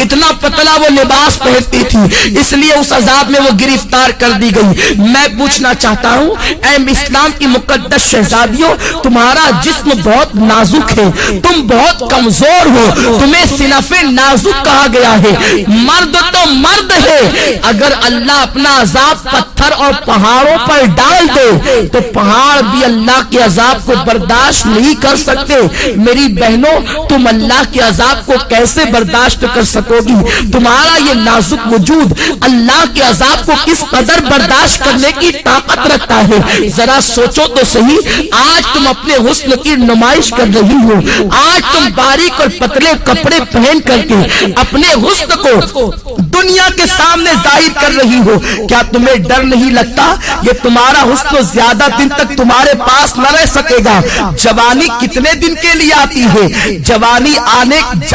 اتنا پتلا وہ لباس پہنتی تھی، اس لیے اس عذاب میں وہ گرفتار کر دی گئی۔ میں پوچھنا چاہتا ہوں اے اسلام کی مقدس شہزادیوں، تمہارا جسم بہت نازک ہے، تم بہت کمزور ہو، تمہیں صنف نازک کہا گیا ہے۔ مرد تو مرد ہے، اگر اللہ اپنا عذاب پتھر اور پہاڑوں پر ڈال دے تو پہاڑ بھی اللہ کے عذاب کو برداشت نہیں کر سکتے۔ میری بہنوں، تم اللہ کے عذاب کو کیسے برداشت کر سکو گی؟ تمہارا یہ نازک وجود اللہ کے عذاب کو کس قدر برداشت کرنے کی طاقت رکھتا ہے، ذرا سوچو تو صحیح۔ آج تم اپنے حسن کی نمائش کر رہی ہو، آج تم باریک اور پتلے کپڑے پہن کر کے اپنے حسن کو دنیا کے سامنے ظاہر کر رہی ہو، کیا تمہیں ڈر نہیں لگتا یہ تمہارا حسن زیادہ دن تک تمہارے پاس نہ رہ سکے گا؟ جوانی کتنے دن کے لیے آتی ہے؟ جوانی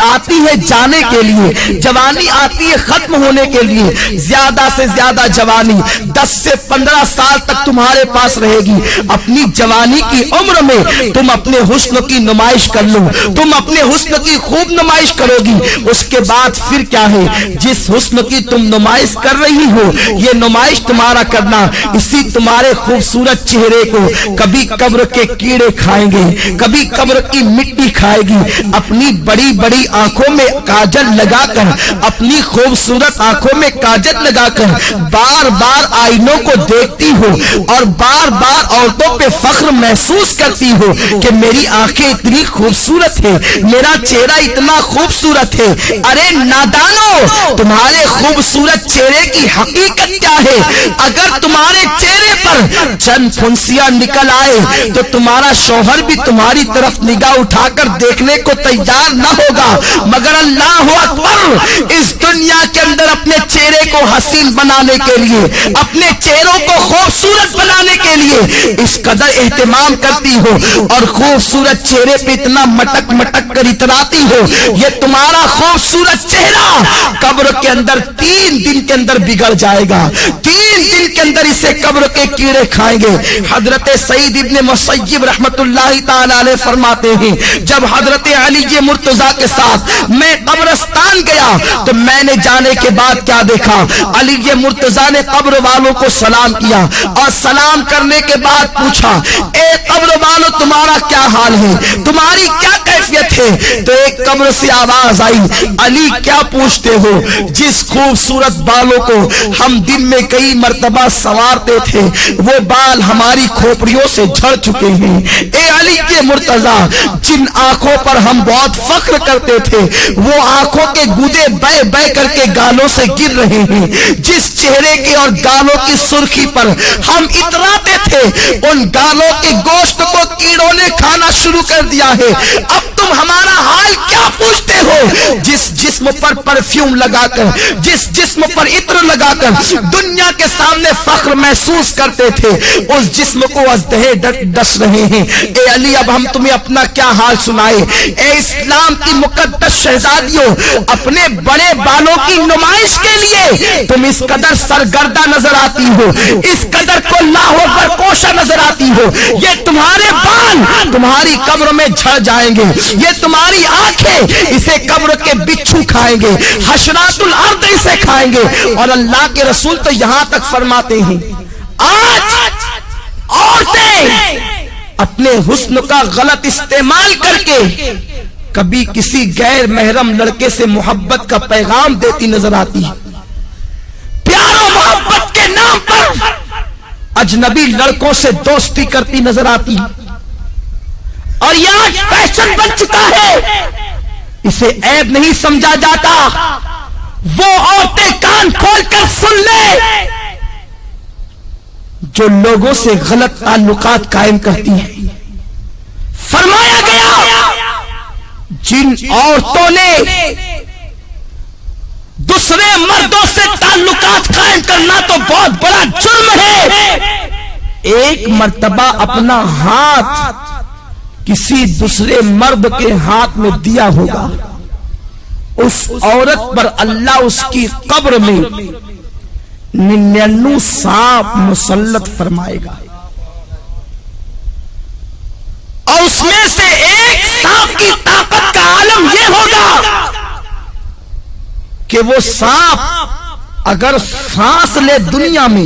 آتی ہے جانے کے لیے، جوانی آتی ہے ختم ہونے کے لیے۔ زیادہ سے زیادہ جوانی 10 سے 15 سال تک تمہارے پاس رہے گی۔ اپنی جوانی کی عمر میں تم اپنے حسن کی نمائش کر لو، تم اپنے حسن کی خوب نمائش کرو گی۔ اس کے بعد پھر کیا ہے؟ جس حسن کی تم نمائش کر رہی ہو، یہ نمائش تمہارا کرنا اسی تمہارے خوبصورت چہرے کو کبھی قبر کے کیڑے کھائیں گے، کبھی قبر کی مٹی کھائے گی۔ اپنی بڑی بڑی آنکھوں میں کاجل لگا کر، اپنی خوبصورت آنکھوں میں کاجل لگا کر بار بار آئینوں کو دیکھتی ہو اور بار بار عورتوں پہ فخر محسوس کرتی ہو کہ میری آنکھیں اتنی خوبصورت ہے، میرا چہرہ اتنا خوبصورت ہے۔ ارے نادانو، تمہارے خوبصورت چہرے کی حقیقت کیا ہے؟ اگر تمہارے چہرے پر چند پھنسیاں نکل آئے تو تمہارا شوہر بھی تمہاری طرف نگاہ اٹھا کر دیکھنے کو تیار نہ ہوگا، مگر اللہ اکبر، اس دنیا کے اندر اپنے چہرے کو حسین بنانے کے لیے، اپنے چہروں کو خوبصورت بنانے کے لیے اس قدر اہتمام کرتی ہو اور خوبصورت چہرے پہ اتنا مٹک مٹک کر اتراتی ہو، یہ تمہارا خوبصورت چہرہ قبر کے اندر 3 دن کے اندر بگڑ جائے گا، 3 دن کے اندر اسے قبر کے کیڑے کھائیں گے۔ حضرت سعید ابن مسیب رحمت اللہ تعالی علیہ فرماتے ہیں، جب حضرت علی مرتضیٰ کے ساتھ میں قبرستان گیا تو میں نے جانے کے بعد کیا دیکھا؟ علی مرتضیٰ نے قبر والوں کو سلام کیا اور سلام کرنے کے بعد پوچھا، اے قبر والوں، تمہارا کیا حال ہے، تمہاری کیا کیفیت ہے؟ تو ایک قبر سے آواز آئی، علی کیا پوچھتے ہو؟ جس خوبصورت بالوں کو ہم دن میں کئی مرتبہ سنوارتے تھے وہ بال ہماری کھوپڑیوں سے جھڑ چکے ہیں۔ اے علی کے مرتضیٰ، جن آنکھوں پر ہم بہت فخر کرتے تھے وہ آنکھوں کے گودے بہ بہ کر کے گالوں سے گر رہے ہیں۔ جس چہرے کے اور گالوں کی سرخی پر ہم اتراتے تھے ان گالوں کے گوشت کو کیڑوں نے کھانا شروع کر دیا ہے۔ اب تم ہمارا حال کیا پوچھتے ہو؟ جس جسم پر پرفیوم لگا کر، جس جسم پر عطر لگا کر دنیا کے سامنے فخر محسوس کرتے تھے، اس جسم کو ازدہے ڈس رہے ہیں۔ اے علی، اب ہم تمہیں اپنا کیا حال سنائے؟ اے اسلام کی مقدس شہزادیوں، اپنے بڑے بالوں کی نمائش کے لیے تم اس قدر سرگردہ نظر آتی ہو، اس قدر کو لاہو پر کوشا نظر آتی ہو۔ یہ تمہارے بال تمہاری قبر میں جھڑ جائیں گے، یہ تمہاری آنکھیں اسے قبر کے بچھو کھائیں گے، حشرات الارض اسے کھائیں گے۔ اور اللہ کے رسول تو یہاں تک فرماتے ہیں، آج عورتیں اپنے حسن کا غلط استعمال کر کے کبھی کسی غیر محرم لڑکے سے محبت کا پیغام دیتی نظر آتی ہے، پیار و محبت کے نام پر اجنبی لڑکوں سے دوستی کرتی نظر آتی ہے، اور یہ آج فیشن بن چکا ہے، اسے عیب نہیں سمجھا جاتا۔ وہ عورتیں کان کھول کر سن لے جو لوگوں سے غلط تعلقات قائم کرتی ہیں۔ فرمایا گیا جن عورتوں نے دوسرے مردوں سے تعلقات قائم کرنا تو بہت بڑا جرم ہے، ایک مرتبہ اپنا ہاتھ کسی دوسرے مرد کے ہاتھ میں دیا ہوگا، اس عورت پر اللہ اس کی قبر میں 99 سانپ مسلط فرمائے گا، اور اس میں سے ایک سانپ کی طاقت کا عالم یہ ہوگا کہ وہ سانپ اگر سانس لے دنیا میں،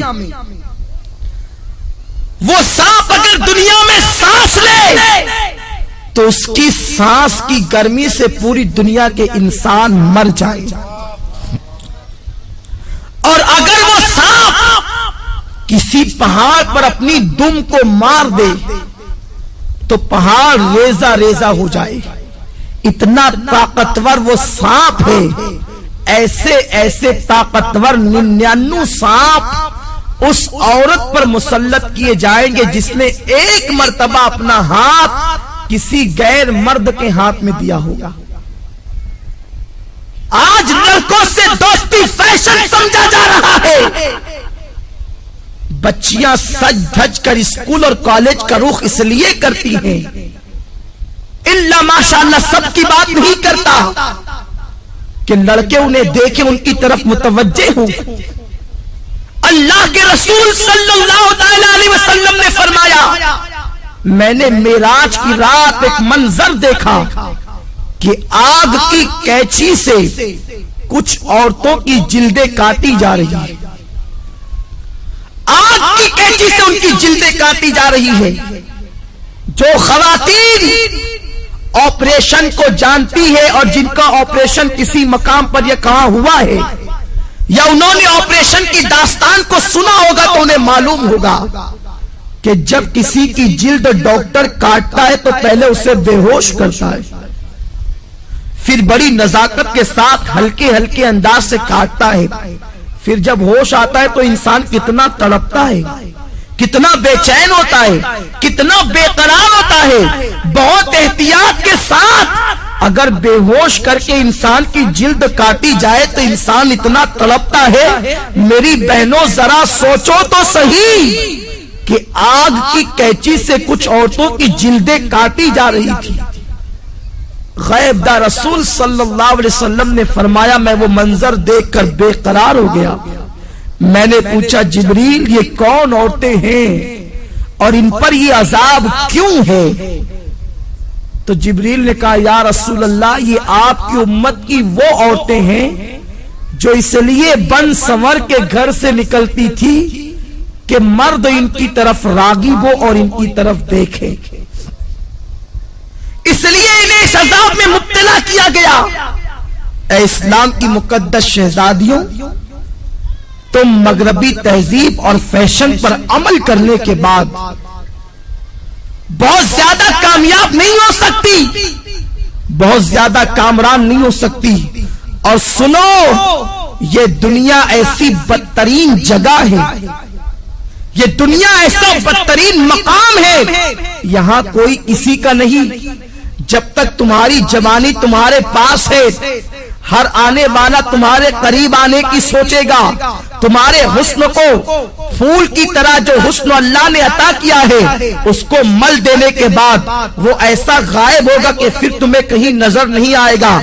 وہ سانپ اگر دنیا میں سانس لے تو اس کی سانس کی گرمی سے پوری دنیا کے انسان مر جائے، اور اگر وہ سانپ کسی پہاڑ پر اپنی دم کو مار دے تو پہاڑ ریزہ ریزہ ہو جائے، اتنا طاقتور وہ سانپ ہے۔ ایسے ایسے طاقتور 99 سانپ اس عورت پر مسلط کیے جائیں گے جس نے ایک مرتبہ اپنا ہاتھ کسی غیر مرد کے ہاتھ میں دیا ہوگا۔ آج لڑکوں سے دوستی فیشن سمجھا جا رہا ہے، بچیاں سج دھج کر اسکول اور کالج کا رخ اس لیے کرتی ہیں، اللہ ماشاءاللہ سب کی بات نہیں کرتا کہ لڑکے انہیں دیکھیں ان کی طرف متوجہ ہوں۔ اللہ کے رسول صلی اللہ علیہ وسلم نے فرمایا، میں نے معراج کی رات ایک منظر دیکھا کہ آگ کی کینچی سے کچھ عورتوں کی جلدیں کاٹی جا رہی ہیں، آگ کی کینچی سے ان کی جلدیں کاٹی جا رہی ہے۔ جو خواتین آپریشن کو جانتی ہے اور جن کا آپریشن کسی مقام پر یہ کہاں ہوا ہے یا انہوں نے آپریشن کی داستان کو سنا ہوگا تو انہیں معلوم ہوگا کہ جب کسی کی جلد ڈاکٹر کاٹتا ہے تو پہلے اسے بے ہوش کرتا ہے، پھر بڑی نزاکت کے ساتھ ہلکے ہلکے انداز سے کاٹتا ہے، پھر جب ہوش آتا ہے تو انسان کتنا تڑپتا ہے، کتنا بے چین ہوتا ہے، کتنا بے قرار ہوتا ہے۔ بہت احتیاط کے ساتھ اگر بے ہوش کر کے انسان کی جلد کاٹی جائے تو انسان اتنا تڑپتا ہے۔ میری بہنوں ذرا سوچو تو صحیح کہ آگ کی کینچی سے کچھ عورتوں کی جلدیں کاٹی جا رہی تھی۔ غیب دار رسول صلی اللہ علیہ وسلم نے فرمایا، میں وہ منظر دیکھ کر بے قرار ہو گیا۔ میں نے پوچھا، جبریل یہ کون عورتیں ہیں اور ان پر یہ عذاب کیوں ہے؟ تو جبریل نے کہا، یا رسول اللہ یہ آپ کی امت کی وہ عورتیں ہیں جو اس لیے بن سنور کے گھر سے نکلتی تھی کہ مرد ان کی طرف راغب ہو اور ان کی طرف دیکھے، اس لیے انہیں اس عذاب میں مبتلا کیا گیا۔ اے اسلام کی مقدس شہزادیوں، تم مغربی تہذیب اور فیشن پر عمل کرنے کے بعد بہت زیادہ کامیاب نہیں ہو سکتی، بہت زیادہ کامران نہیں ہو سکتی۔ اور سنو، یہ دنیا ایسی بدترین جگہ ہے، یہ دنیا ایسا بدترین مقام ہے، یہاں کوئی کسی کا نہیں۔ جب تک تمہاری جوانی تمہارے پاس ہے، ہر آنے والا تمہارے قریب آنے کی سوچے گا۔ تمہارے حسن کو پھول کی طرح جو حسن اللہ نے عطا کیا ہے اس کو مل دینے کے بعد وہ ایسا غائب ہوگا کہ پھر تمہیں کہیں نظر نہیں آئے گا۔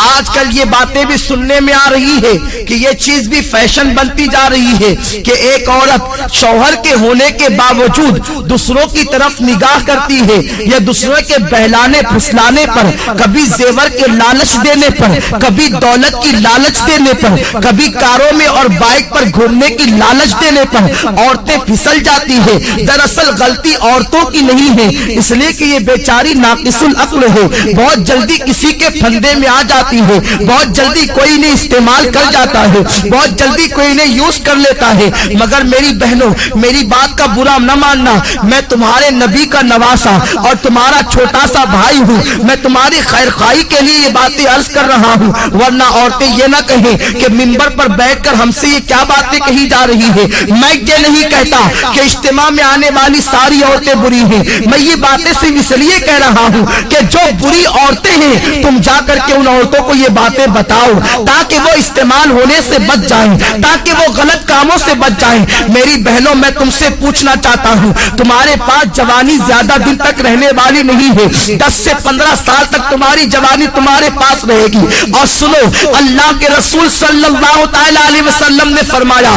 آج کل یہ باتیں بھی سننے میں آ رہی ہے کہ یہ چیز بھی فیشن بنتی جا رہی ہے کہ ایک عورت شوہر کے ہونے کے باوجود دوسروں کی طرف نگاہ کرتی ہے، یا دوسروں کے بہلانے پھسلانے پر، کبھی زیور کے لالچ دینے پر، کبھی دولت کی لالچ دینے پر، کبھی کاروں میں اور بائک پر گھومنے کی لالچ دینے پر عورتیں پھسل جاتی ہے۔ دراصل غلطی عورتوں کی نہیں ہے، اس لیے کہ یہ بیچاری ناقص العقل ہے، بہت جلدی کسی کے پھندے میں آ جاتی ہے، بہت جلدی کوئی نے استعمال کر جاتا ہے، بہت جلدی کوئی نے یوز کر لیتا ہے۔ مگر میری بہنوں، میری بات کا برا نہ ماننا، میں تمہارے نبی کا نواسا اور تمہارا چھوٹا سا بھائی ہوں، میں تمہاری خیر خواہی کے لیے یہ باتیں عرض کر رہا ہوں، ورنہ عورتیں یہ نہ کہیں کہ منبر پر بیٹھ کر ہم سے یہ کیا باتیں کہی جا رہی ہے۔ میں یہ نہیں کہتا کہ اجتماع میں آنے والی ساری عورتیں بری ہیں، میں یہ باتیں صرف اس لیے کہہ رہا ہوں کہ جو بری عورتیں ہیں تم جا کر کے ان عورتوں کو یہ باتیں بتاؤ تاکہ وہ استعمال ہونے سے بچ جائیں، تاکہ وہ غلط کاموں سے بچ جائیں۔ میری بہنوں، میں تم سے پوچھنا چاہتا ہوں، تمہارے پاس جوانی زیادہ دن تک رہنے والی نہیں ہے، 10 سے 15 سال تک تمہاری جوانی تمہارے پاس رہے گی۔ اور سنو، اللہ کے رسول صلی اللہ تعالی علیہ وسلم نے فرمایا،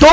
2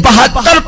72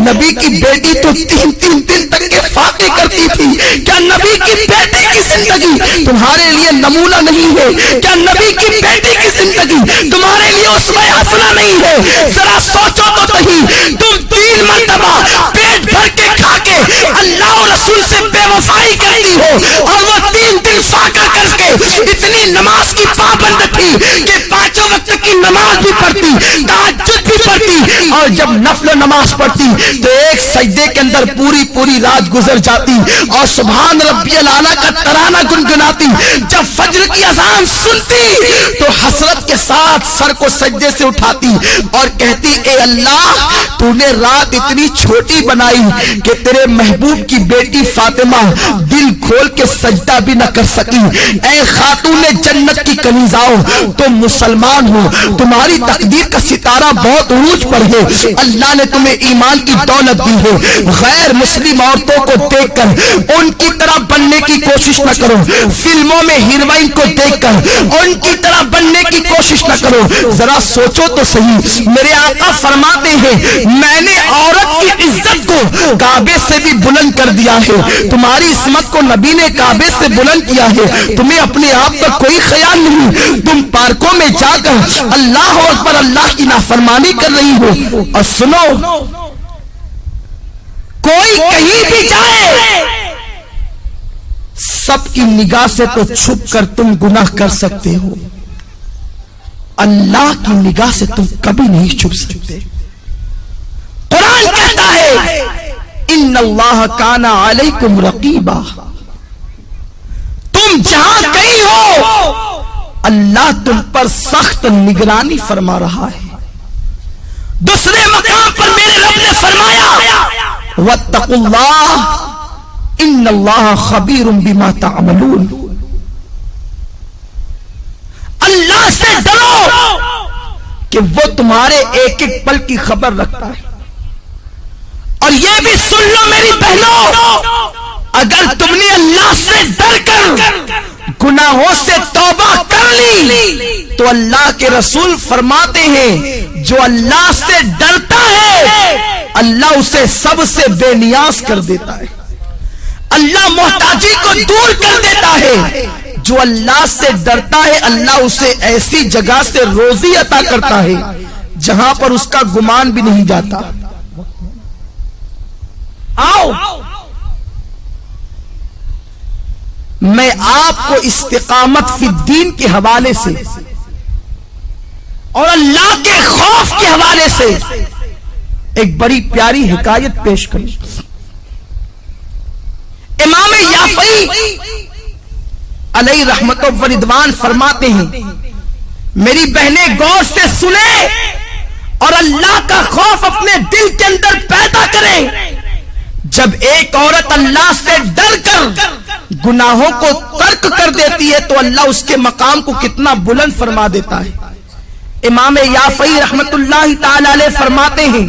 نبی کی بیٹی تو 3 دن تک کے فاقے کرتی تھی، کیا نبی کی بیٹی کی زندگی تمہارے لیے نمونہ نہیں ہے؟ کیا نبی کی بیٹی کی زندگی تمہارے لیے اسوہ حسنہ نہیں ہے؟ ذرا سوچو تو صحیح، تم 3 مرتبہ پیٹ بھر کے کھا کے اللہ اور رسول سے بے وفائی کرتی ہو، اور وہ 3 دن فاقہ کر کے اتنی نماز کی پابند تھی کہ 5 وقت کی نماز بھی پڑھتی، تہجد بھی پڑھتی، اور جب نفل نماز پڑھتی تو ایک سجدے کے اندر پوری رات گزر جاتی اور سبحان ربی الاعلیٰ کا ترانہ گنگناتی۔ جب فجر کی اذان سنتی تو حسرت کے ساتھ سر کو سجدے سے اٹھاتی اور کہتی اے اللہ تو نے رات اتنی چھوٹی بنائی کہ تیرے محبوب کی بیٹی فاطمہ دل کھول کے سجدہ بھی نہ کر سکی۔ اے خاتون جنت کی کنیزاؤں، تم مسلمان ہو، تمہاری تقدیر کا ستارہ بہت عروج پر ہے، اللہ نے تمہیں ایمان کی دولت دی ہے، غیر مسلم عورتوں کو دیکھ کر ان کی طرح بننے کی کوشش نہ کرو، فلموں میں ہیروئن کو دیکھ کر ان کی طرح بننے کی کوشش نہ کرو۔ ذرا سوچو تو صحیح، میرے آقا فرماتے ہیں میں نے عورت کی عزت کو کعبے سے بھی بلند کر دیا ہے، تمہاری عصمت کو نبی نے کعبے سے بلند کیا ہے، تمہیں اپنے آپ کا کوئی خیال نہیں، تم پارکوں میں جا کر اللہ اکبر اللہ کی نافرمانی کر رہی ہو۔ اور سنو، کوئی کہیں بھی جائے سب کی نگاہ سے تو چھپ کر تم گناہ کر سکتے ہو، اللہ کی نگاہ سے تم کبھی نہیں چھپ سکتے۔ قرآن کہتا ہے ان اللہ کان علیکم رقیبا، تم جہاں کہیں ہو اللہ تم پر سخت نگرانی فرما رہا ہے۔ دوسرے مقام پر میرے رب نے فرمایا واتقوا اللہ ان اللہ خبیر بما تعملون، اللہ سے ڈرو کہ وہ تمہارے ایک ایک پل کی خبر رکھتا ہے۔ اور یہ بھی سن لو میری بہنوں، اگر تم نے اللہ سے ڈر کر گناہوں سے توبہ کر لی تو اللہ کے رسول فرماتے ہیں جو اللہ سے ڈرتا ہے اللہ اسے سب سے بے نیاز کر دیتا ہے، اللہ محتاجی کو دور کر دیتا ہے۔ جو اللہ سے ڈرتا ہے اللہ اسے ایسی جگہ سے روزی عطا کرتا ہے جہاں پر اس کا گمان بھی نہیں جاتا۔ آؤ میں آپ کو استقامت فی الدین کے حوالے سے اور اللہ کے خوف کے حوالے سے ایک بڑی پیاری حکایت پیش کروں۔ امام یافعی علیہ رحمت و رضوان فرماتے ہیں میری بہنیں غور سے سنیں اور اللہ کا خوف اپنے دل کے اندر پیدا کریں۔ جب ایک عورت اللہ سے ڈر کر گناہوں کو ترک کر دیتی ہے تو اللہ اس کے مقام کو کتنا بلند فرما دیتا ہے۔ امام یافعی رحمت اللہ تعالی علیہ فرماتے ہیں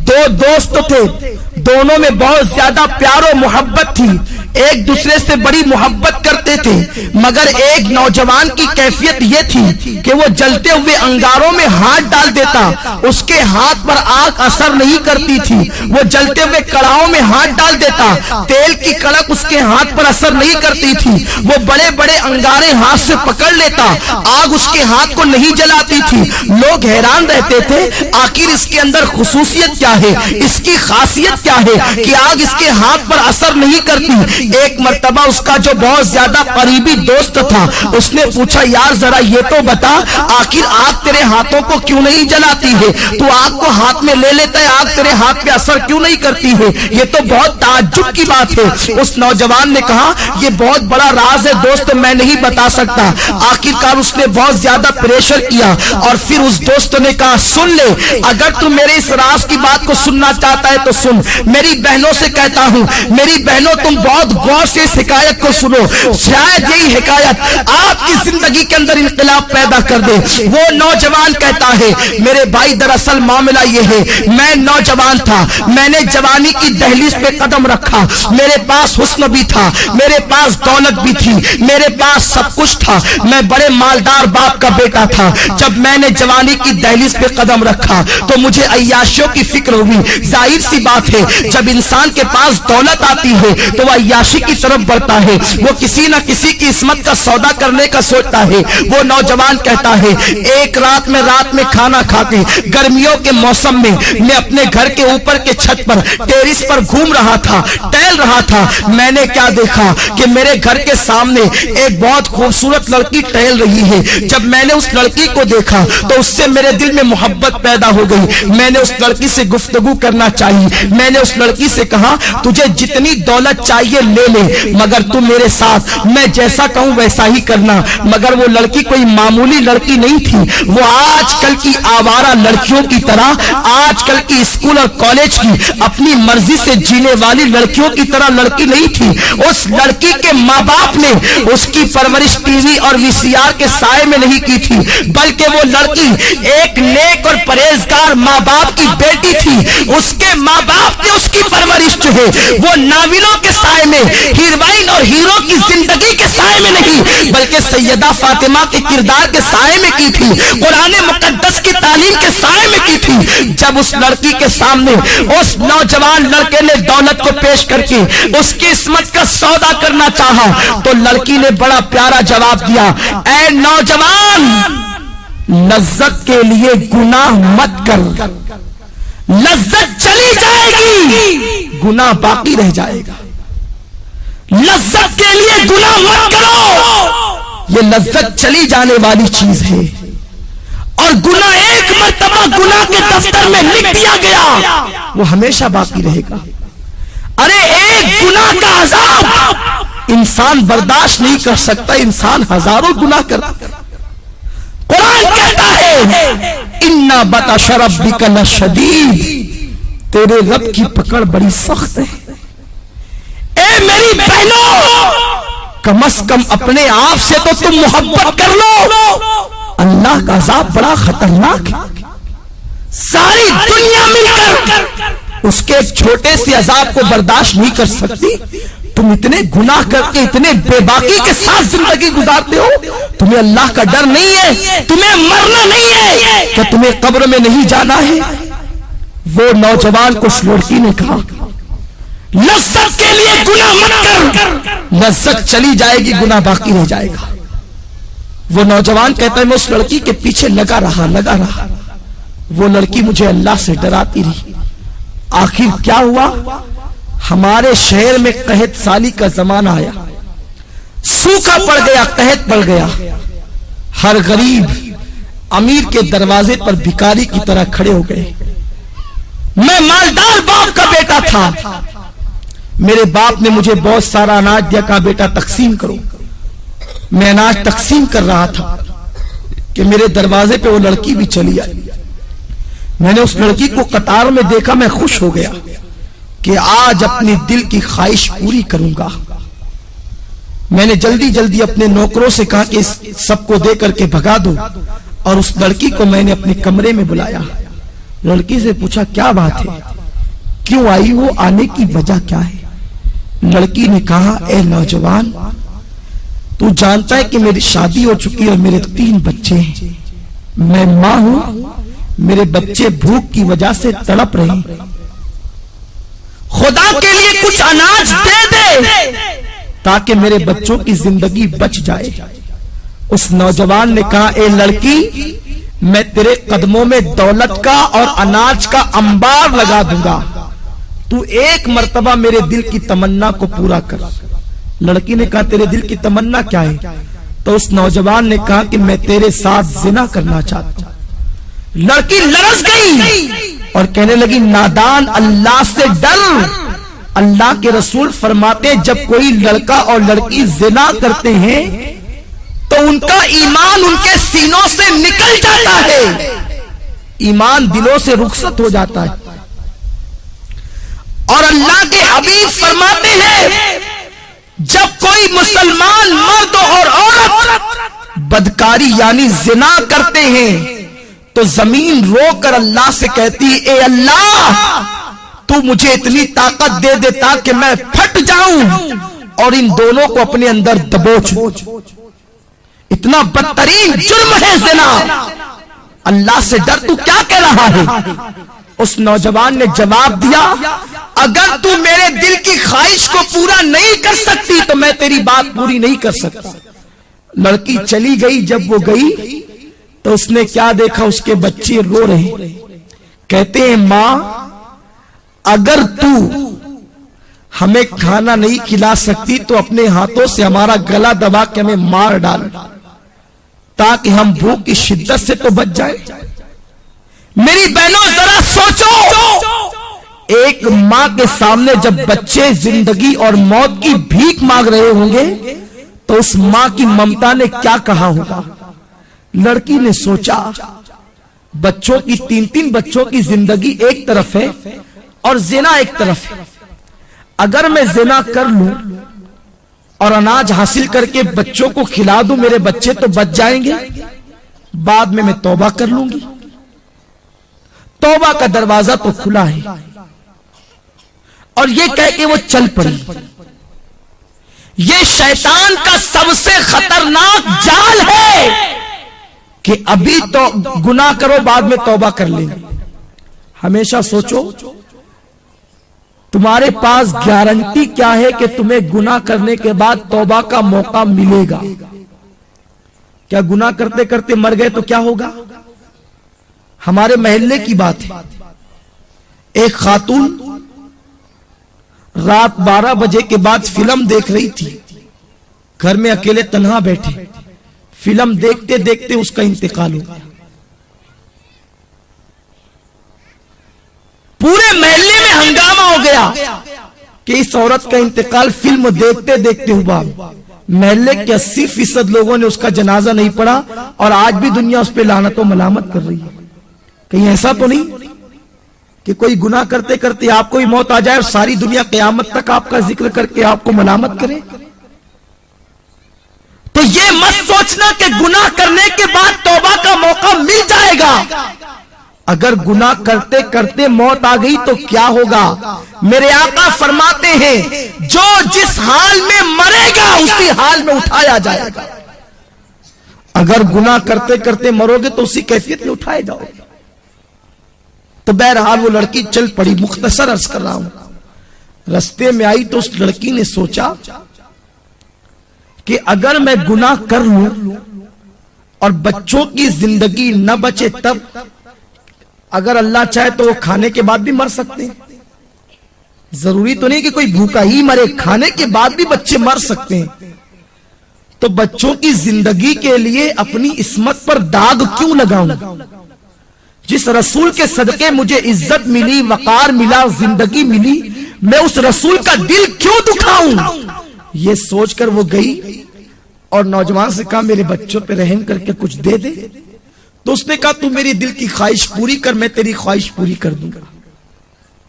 2 دوست تھے، دونوں میں بہت زیادہ پیار و محبت تھی، ایک دوسرے سے بڑی محبت کرتے تھے، مگر ایک نوجوان کی کیفیت یہ تھی کہ وہ جلتے ہوئے انگاروں میں ہاتھ ڈال دیتا، اس کے ہاتھ پر آگ اثر نہیں کرتی تھی، وہ جلتے ہوئے کڑاہوں میں ہاتھ ڈال دیتا، تیل کی کڑک اس کے ہاتھ پر اثر نہیں کرتی تھی، وہ بڑے بڑے انگارے ہاتھ سے پکڑ لیتا، آگ اس کے ہاتھ کو نہیں جلاتی تھی۔ لوگ حیران رہتے تھے آخر اس کے اندر خصوصیت کیا ہے، اس کی خاصیت کیا ہے کہ آگ اس کے ہاتھ پر اثر نہیں کرتی۔ ایک مرتبہ اس کا جو بہت زیادہ قریبی دوست تھا اس نے پوچھا یار ذرا یہ تو بتا آخر آگ تیرے ہاتھوں کو کیوں نہیں جلاتی ہے، تو آگ کو ہاتھ میں لے لیتا ہے، آگ تیرے ہاتھ پہ اثر کیوں نہیں کرتی ہے، یہ تو بہت تعجب کی بات ہے۔ اس نوجوان نے کہا یہ بہت بڑا راز ہے دوست، میں نہیں بتا سکتا۔ آخرکار اس نے بہت زیادہ پریشر کیا اور پھر اس دوست نے کہا سن لے، اگر تو میرے اس راز کی بات کو سننا چاہتا ہے تو سن، میری بہنوں سے کہتا ہوں، میری بہنوں تم بہت بہت غور سے اس حکایت کو سنو، شاید یہی حکایت آپ کی زندگی کے اندر انقلاب پیدا کر دے۔ وہ نوجوان کہتا ہے میرے بھائی دراصل معاملہ یہ ہے، میں نوجوان تھا، میں نے جوانی کی دہلیز پہ قدم رکھا، میرے پاس حسن بھی تھا، میرے پاس دولت بھی تھی، میرے پاس سب کچھ تھا، میں بڑے مالدار باپ کا بیٹا تھا۔ جب میں نے جوانی کی دہلیز پہ قدم رکھا تو مجھے عیاشیوں کی فکر ہوئی۔ ظاہر سی بات ہے جب انسان کے پاس دولت آتی ہے تو وہ عیاشی کی طرف بڑھتا ہے، وہ کسی نہ کسی کی عصمت کا سودا کرنے کا سوچتا ہے۔ وہ نوجوان کہتا ہے ایک رات میں کھانا کھا کے گرمیوں کے موسم میں اپنے گھر کے اوپر کے چھت پر ٹیرس پر گھوم رہا تھا، ٹہل رہا تھا۔ میں نے کیا دیکھا کہ میرے گھر کے سامنے ایک بہت خوبصورت لڑکی ٹہل رہی ہے۔ جب میں نے اس لڑکی کو دیکھا تو اس سے میرے دل میں محبت پیدا ہو گئی۔ میں نے اس لڑکی سے گفتگو کرنا چاہیے۔ میں نے اس لڑکی سے کہا تجھے جتنی دولت چاہیے لے لے، مگر تم میرے ساتھ میں جیسا کہوں ویسا ہی کرنا۔ مگر وہ لڑکی کوئی معمولی لڑکی نہیں تھی، وہ آج کل کی آوارہ لڑکیوں کی طرح، آج کل کی اسکول اور کالج کی اپنی مرضی سے جینے والی لڑکیوں کی طرح لڑکی نہیں تھی۔ اس لڑکی کے ماں باپ نے اس کی پرورش ٹی وی اور وی سی آر کے سائے میں نہیں کی تھی، بلکہ وہ لڑکی ایک نیک اور پرہیزگار ماں باپ کی بیٹی تھی۔ اس کے ماں باپ نے اس کی پرورش جو ہے وہ ناولوں کے سائے میں، ہیروئن اور ہیرو کی زندگی کے سائے میں نہیں بلکہ سیدہ فاطمہ کے کردار کے سائے میں کی تھی، قرآن مقدس کی تعلیم کے سائے میں کی تھی۔ جب اس لڑکی کے سامنے اس نوجوان لڑکے نے دولت کو پیش کر کے اس کی عصمت کا سودا کرنا چاہا تو لڑکی نے بڑا پیارا جواب دیا، اے نوجوان لذت کے لیے گناہ مت کر، لذت چلی جائے گی گناہ باقی رہ جائے گا۔ لذت کے لیے گناہ مت کرو، یہ لذت چلی جانے والی چیز ہے، اور گناہ ایک مرتبہ گناہ کے دفتر میں لکھ دیا گیا وہ ہمیشہ باقی رہے گا۔ ارے ایک گناہ کا عذاب انسان برداشت نہیں کر سکتا، انسان ہزاروں گناہ کرتا ہے۔ قرآن کہتا ہے اِنَّ بَطْشَ رَبِّكَ لَشَدِيدٌ، تیرے رب کی پکڑ بڑی سخت ہے۔ اے میری بہنوں، کم از کم اپنے آپ سے تو تم محبت کر لو، اللہ کا عذاب بڑا خطرناک ہے۔ ساری دنیا مل کر اس کے ایک چھوٹے سے عذاب کو برداشت نہیں کر سکتی، تم اتنے گناہ کر کے اتنے بے باکی کے ساتھ زندگی گزارتے ہو، تمہیں اللہ کا ڈر نہیں ہے، تمہیں مرنا نہیں ہے کہ تمہیں قبر میں نہیں جانا ہے۔ وہ نوجوان کو اس لڑکی نے کہا لذت کے لیے گناہ مت کر، لذت چلی جائے گی گناہ باقی رہ جائے گا۔ وہ نوجوان کہتا ہے میں اس لڑکی کے پیچھے لگا رہا، وہ لڑکی مجھے اللہ سے ڈراتی رہی۔ آخر کیا ہوا، ہمارے شہر میں قحط سالی کا زمانہ آیا، سوکھا پڑ گیا، قحط پڑ گیا، ہر غریب امیر کے دروازے پر بھکاری کی طرح کھڑے ہو گئے۔ میں مالدار باپ کا بیٹا تھا، میرے باپ نے مجھے بہت سارا اناج دیا، کہا بیٹا تقسیم کرو۔ میں اناج تقسیم کر رہا تھا کہ میرے دروازے پہ وہ لڑکی بھی چلی آئی۔ میں نے اس لڑکی کو قطار میں دیکھا، میں خوش ہو گیا کہ آج اپنی دل کی خواہش پوری کروں گا۔ میں نے جلدی اپنے نوکروں سے کہا کہ اس سب کو دے کر کے بھگا دو، اور اس لڑکی کو میں نے اپنے کمرے میں بلایا۔ لڑکی سے پوچھا کیا بات ہے، کیوں آئی ہو، آنے کی وجہ کیا ہے؟ لڑکی نے کہا اے نوجوان، تو جانتا ہے کہ میری شادی ہو چکی ہے اور میرے 3 بچے ہیں، میں ماں ہوں، میرے بچے بھوک کی وجہ سے تڑپ رہے ہیں، خدا کے لیے کچھ اناج دے دے تاکہ میرے بچوں کی زندگی بچ جائے۔ اس نوجوان نے کہا اے لڑکی، میں تیرے قدموں میں دولت کا اور اناج کا انبار لگا دوں گا، تو ایک مرتبہ میرے دل کی تمنا کو پورا کر۔ لڑکی نے کہا تیرے دل کی تمنا کیا ہے؟ تو اس نوجوان نے کہا کہ میں تیرے ساتھ زنا کرنا چاہتا ہوں۔ لڑکی لرز گئی اور کہنے لگی نادان، اللہ سے ڈر۔ اللہ کے رسول فرماتے جب کوئی لڑکا اور لڑکی زنا کرتے ہیں تو ان کا ایمان ان کے سینوں سے نکل جاتا ہے، ایمان دلوں سے رخصت ہو جاتا ہے۔ اور اللہ کے حبیب فرماتے ہیں جب کوئی مسلمان مرد اور عورت بدکاری یعنی زنا کرتے ہیں تو زمین رو کر اللہ سے کہتی اے اللہ تو مجھے اتنی طاقت دے دے تاکہ میں پھٹ جاؤں اور ان دونوں کو اپنے اندر دبوچ. اتنا بدترین جرم ہے زنا. اللہ سے ڈر، تو کیا کہہ رہا ہے؟ اس نوجوان نے جواب دیا اگر تو میرے دل کی خواہش کو پورا نہیں کر سکتی تو میں تیری بات پوری نہیں کر سکتا. لڑکی چلی گئی. جب وہ گئی تو اس نے کیا دیکھا؟ اس کے بچے رو رہے. کہتے ہیں ماں اگر تو ہمیں کھانا نہیں کھلا سکتی تو اپنے ہاتھوں سے ہمارا گلا دبا کے ہمیں مار ڈال تاکہ ہم بھوک کی شدت سے تو بچ جائے. میری بہنوں ذرا سوچو، ایک ماں کے سامنے جب بچے زندگی اور موت کی بھیک مانگ رہے ہوں گے تو اس ماں کی ممتا نے کیا کہا ہوگا؟ لڑکی نے سوچا بچوں کی 3 بچوں کی زندگی ایک طرف ہے اور زنا ایک طرف ہے. اگر میں زنا کر لوں اور اناج حاصل کر کے بچوں کو کھلا دوں میرے بچے تو بچ جائیں گے، بعد میں توبہ کر لوں گی. توبہ کا دروازہ تو کھلا ہے. اور یہ کہہ کے وہ چل پڑی. یہ شیطان کا سب سے خطرناک جال ہے کہ ابھی تو گناہ کرو بعد میں توبہ کر لیں. ہمیشہ سوچو تمہارے پاس گارنٹی کیا ہے کہ تمہیں گناہ کرنے کے بعد توبہ کا موقع ملے گا؟ کیا گناہ کرتے کرتے مر گئے تو کیا ہوگا؟ ہمارے محلے کی بات ہے، ایک خاتون رات 12 بجے کے بعد فلم دیکھ رہی تھی. گھر میں اکیلے تنہا بیٹھے، فلم دیکھتے دیکھتے اس کا انتقال ہو گیا. پورے محلے میں ہنگامہ ہو گیا کہ اس عورت کا انتقال فلم دیکھتے دیکھتے ہوا. محلے کے 80% لوگوں نے اس کا جنازہ نہیں پڑھا اور آج بھی دنیا اس پہ لعنت و ملامت کر رہی ہے. کہیں ایسا تو نہیں کہ کوئی گناہ کرتے کرتے آپ کو ہی موت آ جائے اور ساری دنیا قیامت تک آپ کا ذکر کر کے آپ کو ملامت کرے؟ تو یہ مت سوچنا کہ گناہ کرنے کے بعد توبہ کا موقع مل جائے گا. اگر گناہ کرتے کرتے موت آ گئی تو کیا ہوگا؟ میرے آقا فرماتے ہیں جو جس حال میں مرے گا اسی حال میں اٹھایا جائے گا. اگر گناہ کرتے کرتے مرو گے تو اسی کیفیت میں اٹھائے جاؤ گے. تو بہرحال وہ لڑکی چل پڑی. مختصر عرض کر رہا ہوں. رستے میں آئی تو اس لڑکی نے سوچا کہ اگر میں گناہ کر لوں اور بچوں کی زندگی نہ بچے تب اگر اللہ چاہے تو وہ کھانے کے بعد بھی مر سکتے ہیں. ضروری تو نہیں کہ کوئی بھوکا ہی مرے، کھانے کے بعد بھی بچے مر سکتے ہیں. تو بچوں کی زندگی کے لیے اپنی عصمت پر داغ کیوں لگاؤں؟ جس رسول کے صدقے مجھے عزت ملی، وقار ملا، زندگی ملی، میں اس رسول کا دل کیوں دکھاؤں؟ یہ سوچ کر وہ گئی اور نوجوان سے کہا میرے بچوں پہ رحم کر کے کچھ دے دے. تو اس نے کہا تو میری دل کی خواہش پوری کر، میں تیری خواہش پوری کر دوں گا.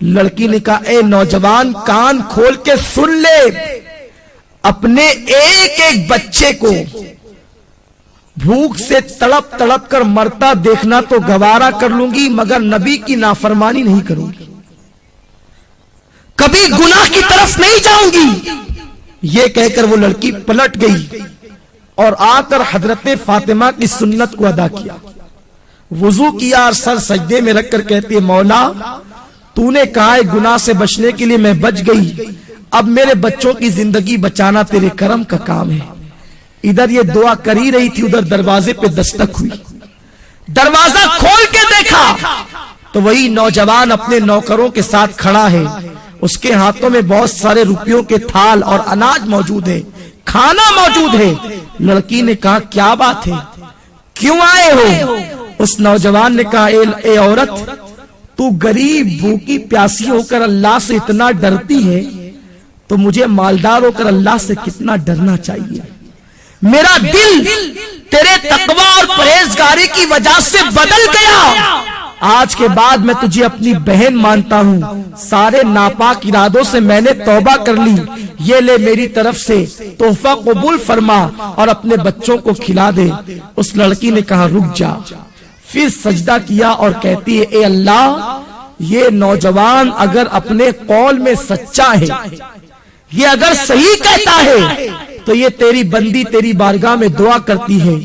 لڑکی نے کہا اے نوجوان کان کھول کے سن لے، اپنے ایک ایک بچے کو بھوک سے تڑپ تڑپ کر مرتا دیکھنا تو گوارا کر لوں گی مگر نبی کی نافرمانی نہیں کروں گی، کبھی گناہ کی طرف نہیں جاؤں گی. یہ کہہ کر وہ لڑکی پلٹ گئی اور آ کر حضرت فاطمہ کی سنت کو ادا کیا. وضو کیا اور سر سجدے میں رکھ کر کہتی مولا تو نے کہا ہے گناہ سے بچنے کے لیے میں بچ گئی، اب میرے بچوں کی زندگی بچانا تیرے کرم کا کام ہے. ادھر یہ دعا کر ہی رہی تھی، ادھر دروازے پہ دستک ہوئی. دروازہ کھول کے دیکھا تو وہی نوجوان اپنے نوکروں کے ساتھ کھڑا ہے. اس کے ہاتھوں میں بہت سارے روپیوں کے تھال اور اناج موجود ہے، کھانا موجود ہے. لڑکی نے کہا کیا بات ہے، کیوں آئے ہو؟ اس نوجوان نے کہا اے عورت تو غریب بھوکی پیاسی ہو کر اللہ سے اتنا ڈرتی ہے تو مجھے مالدار ہو کر اللہ سے کتنا ڈرنا چاہیے. میرا دل تیرے تقوی اور پرہیزگاری کی وجہ سے بدل گیا. آج کے بعد میں تجھے اپنی بہن مانتا ہوں. سارے ناپاک ارادوں سے میں نے توبہ کر لی، یہ لے میری طرف سے تحفہ قبول فرما اور اپنے بچوں کو کھلا دے۔ اس لڑکی نے کہا رک جا، پھر سجدہ کیا اور کہتی ہے اے اللہ، یہ نوجوان اگر اپنے قول میں سچا ہے، یہ اگر صحیح کہتا ہے تو یہ تیری بندی تیری بارگاہ میں دعا کرتی ہے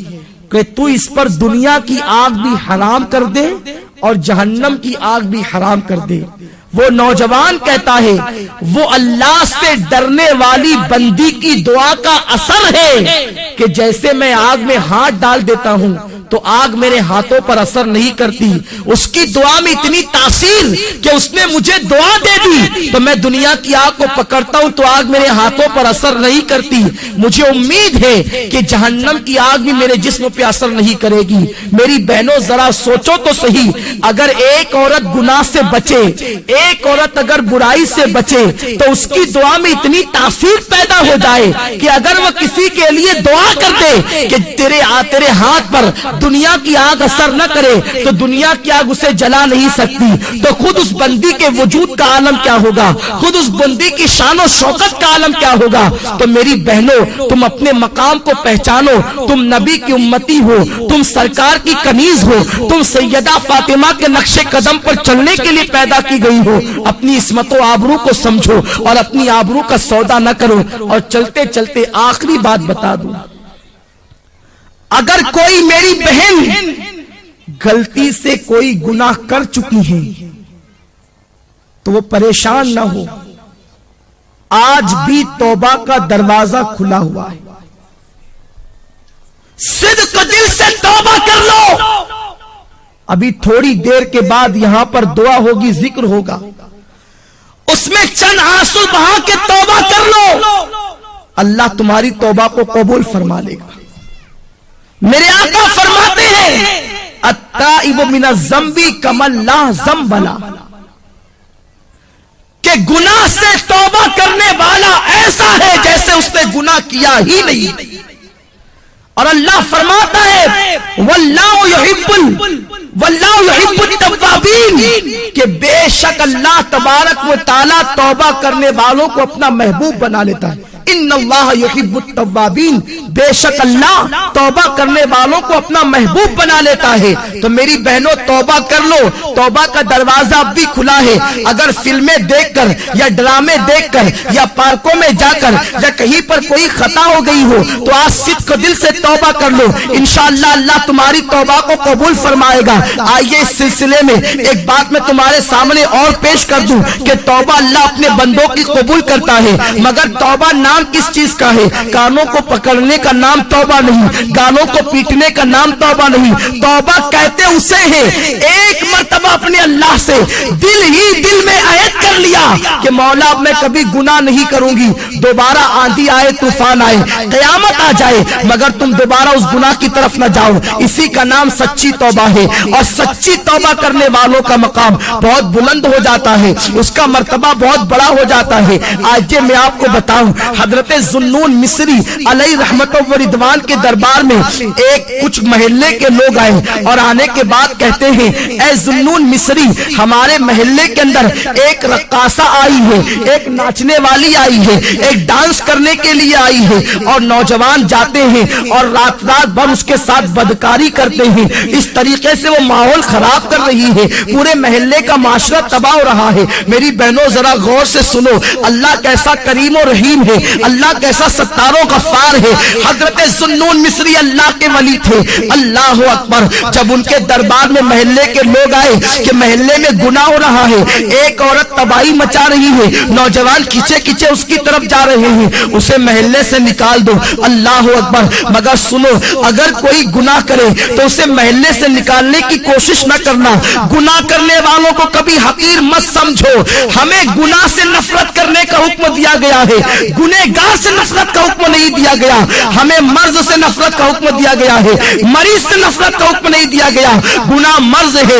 کہ تو اس پر دنیا کی آگ بھی حرام کر دے اور جہنم کی آگ بھی حرام کر دے۔ وہ نوجوان کہتا ہے وہ اللہ سے ڈرنے والی بندی کی دعا کا اثر ہے کہ جیسے میں آگ میں ہاتھ ڈال دیتا ہوں تو آگ میرے ہاتھوں پر اثر نہیں کرتی، اس کی دعا میں اتنی تاثیر کہ اس نے مجھے دعا دے دی تو میں دنیا کی آگ کو پکڑتا ہوں تو آگ میرے ہاتھوں پر اثر نہیں کرتی۔ مجھے امید ہے کہ جہنم کی آگ بھی میرے جسم پہ اثر نہیں کرے گی۔ میری بہنوں ذرا سوچو تو صحیح، اگر ایک عورت گناہ سے بچے، ایک عورت اگر برائی سے بچے تو اس کی دعا میں اتنی تاثیر پیدا ہو جائے کہ اگر وہ کسی کے لیے دعا کر دے کہ تیرے ہاتھ پر دنیا کی آگ اثر نہ کرے تو دنیا کی آگ اسے جلا نہیں سکتی، تو خود اس بندی کے وجود کا عالم کیا ہوگا، خود اس بندی کی شان و شوکت کا عالم کیا ہوگا۔ تو میری بہنوں تم اپنے مقام کو پہچانو، تم نبی کی امتی ہو، تم سرکار کی کنیز ہو، تم سیدہ فاطمہ کے نقش قدم پر چلنے کے لیے پیدا کی گئی ہو۔ اپنی عصمت و آبرو کو سمجھو اور اپنی آبرو کا سودا نہ کرو۔ اور چلتے چلتے آخری بات بتا دوں، اگر کوئی میری بہن غلطی سے کوئی گناہ کر چکی ہے تو وہ پریشان نہ ہو، آج بھی توبہ کا دروازہ کھلا ہوا ہے، صدق دل سے توبہ کر لو۔ ابھی تھوڑی دیر کے بعد یہاں پر دعا ہوگی، ذکر ہوگا، اس میں چند آنسو بہا کے توبہ کر لو، اللہ تمہاری توبہ کو قبول فرما لے گا۔ میرے آقا فرماتے ہیں التائب من الذنب کمن لا ذنب لہ، کہ گناہ سے توبہ کرنے والا ایسا ہے جیسے اس نے گناہ کیا ہی نہیں۔ اور اللہ فرماتا ہے واللہ یحب التوابین، کہ بے شک اللہ تبارک و تعالی توبہ کرنے والوں کو اپنا محبوب بنا لیتا ہے۔ ان اللہ یحب التوابین، بے شک اللہ توبہ کرنے والوں کو اپنا محبوب بنا لیتا ہے۔ تو میری بہنوں توبہ کر لو، توبہ کا دروازہ اب بھی کھلا ہے۔ اگر فلمیں دیکھ کر یا ڈرامے دیکھ کر یا پارکوں میں جا کر یا کہیں پر کوئی خطا ہو گئی ہو تو آج صدق دل سے توبہ کر لو، انشاءاللہ اللہ تمہاری توبہ کو قبول فرمائے گا۔ آئیے اس سلسلے میں ایک بات میں تمہارے سامنے اور پیش کر دوں کہ توبہ اللہ اپنے بندوں کی قبول کرتا ہے، مگر توبہ نام کس چیز کا ہے؟ کانوں کو پکڑنے کا نام توبہ نہیں، گالوں کو پیٹنے کا نام توبہ نہیں۔ توبہ کہتے اسے ہیں ایک مرتبہ اپنے اللہ سے دل ہی دل میں عہد کر لیا کہ مولا اب میں کبھی گناہ نہیں کروں گی، دوبارہ آندھی آئے طوفان آئے قیامت آ جائے مگر تم دوبارہ اس گناہ کی طرف نہ جاؤ۔ اسی کا نام سچی توبہ ہے، اور سچی توبہ کرنے والوں کا مقام بہت بلند ہو جاتا ہے، اس کا مرتبہ بہت بڑا ہو جاتا ہے۔ آج میں آپ کو بتاؤں، حضرت ذوالنون مصری علیہ رحمت و رضوان کے دربار میں ایک کچھ محلے کے لوگ آئے اور آنے کے بعد کہتے ہیں اے ذوالنون مصری، ہمارے محلے کے اندر ایک رقاصہ آئی ہے، ایک ناچنے والی آئی ہے، ایک ڈانس کرنے کے لیے آئی ہے، اور نوجوان جاتے ہیں اور رات بھر اس کے ساتھ بدکاری کرتے ہیں۔ اس طریقے سے وہ ماحول خراب کر رہی ہے، پورے محلے کا معاشرہ تباہ ہو رہا ہے۔ میری بہنوں ذرا غور سے سنو، اللہ کیسا کریم و رحیم ہے، اللہ کیسا ستار و غفار ہے۔ حضرت ذوالنون مصری اللہ کے ولی تھے، اللہ اکبر۔ جب ان کے دربار میں محلے کے لوگ آئے کہ محلے میں گناہ ہو رہا ہے، ایک عورت تباہی مچا رہی ہے، نوجوان کھچے کھچے اس کی طرف جا رہے ہیں، اسے محلے سے نکال دو، اللہ اکبر۔ مگر سنو، اگر کوئی گناہ کرے تو اسے محلے سے نکالنے کی کوشش نہ کرنا۔ گناہ کرنے والوں کو کبھی حقیر مت سمجھو، ہمیں گناہ سے نفرت کرنے کا حکم دیا گیا ہے، گنہگار سے نفرت کا حکم نہیں دیا گیا۔ ہمیں مرض سے نفرت کا حکم دیا گیا ہے، مریض سے نفرت کا حکم نہیں دیا گیا۔ گناہ مرض ہے،